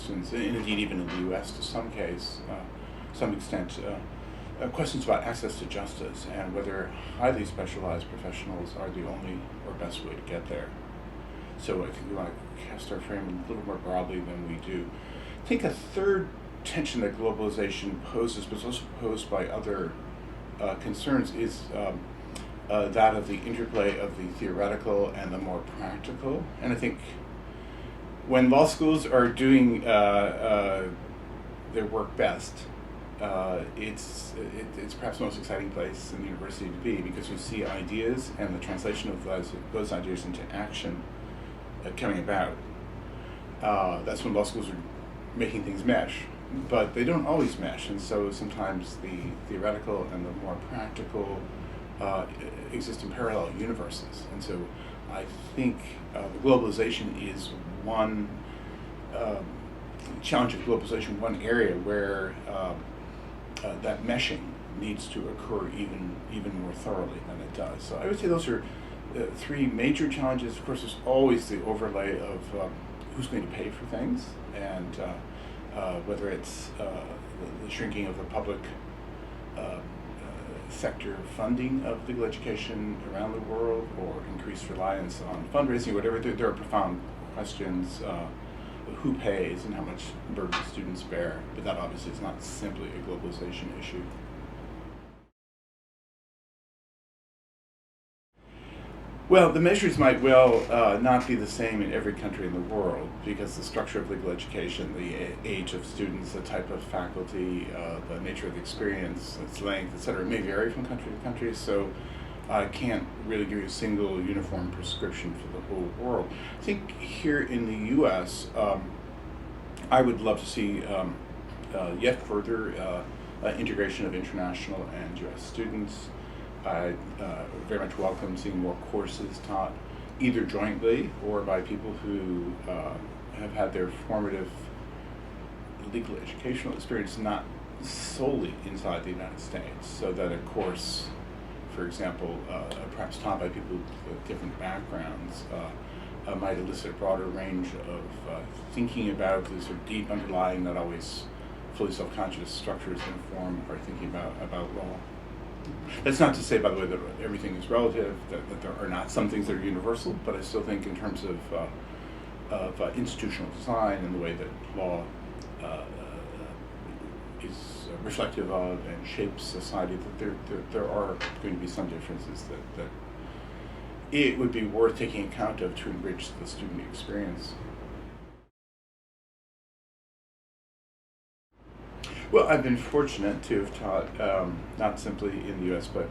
questions, and indeed even in the U.S. to some extent, questions about access to justice and whether highly specialized professionals are the only or best way to get there. So I think we want to cast our frame a little more broadly than we do. I think a third tension that globalization poses, but is also posed by other concerns, is that of the interplay of the theoretical and the more practical. And I think when law schools are doing their work best, it's perhaps the most exciting place in the university to be, because you see ideas and the translation of those ideas into action coming about. That's when law schools are making things mesh, but they don't always mesh, and so sometimes the theoretical and the more practical exist in parallel universes. And so I think globalization is one challenge of globalization, one area where that meshing needs to occur even more thoroughly than it does. So I would say those are three major challenges. Of course, there's always the overlay of who's going to pay for things, and whether it's the shrinking of the public sector funding of legal education around the world, or increased reliance on fundraising, whatever. There are profound questions. Who pays and how much burden students bear, but that obviously is not simply a globalization issue. Well, the measures might well not be the same in every country in the world, because the structure of legal education, the age of students, the type of faculty, the nature of the experience, its length, etc., may vary from country to country, so I can't really give you a single uniform prescription for the whole world. I think here in the U.S., I would love to see yet further integration of international and U.S. students. I very much welcome seeing more courses taught either jointly or by people who have had their formative legal educational experience not solely inside the United States, so that a course, for example, perhaps taught by people with different backgrounds, might elicit a broader range of thinking about the sort of deep underlying, not always fully self-conscious structures that inform our thinking about law. That's not to say, by the way, that everything is relative, that there are not some things that are universal, but I still think in terms of institutional design and the way that law is reflective of and shapes society, that there are going to be some differences that it would be worth taking account of to enrich the student experience. Well, I've been fortunate to have taught not simply in the U.S., but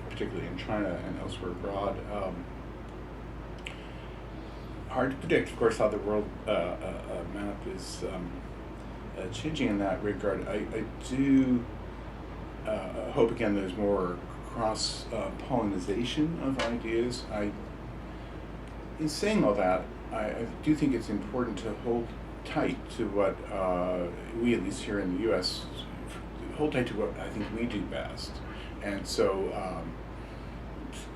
particularly in China and elsewhere abroad. Hard to predict, of course, how the world map is changing in that regard. I do hope, again, there's more cross-pollination of ideas. In saying all that, I do think it's important to hold tight to what we, at least here in the U.S., hold tight to what I think we do best. And so,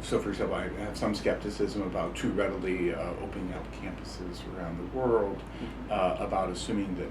for example, I have some skepticism about too readily opening up campuses around the world, about assuming that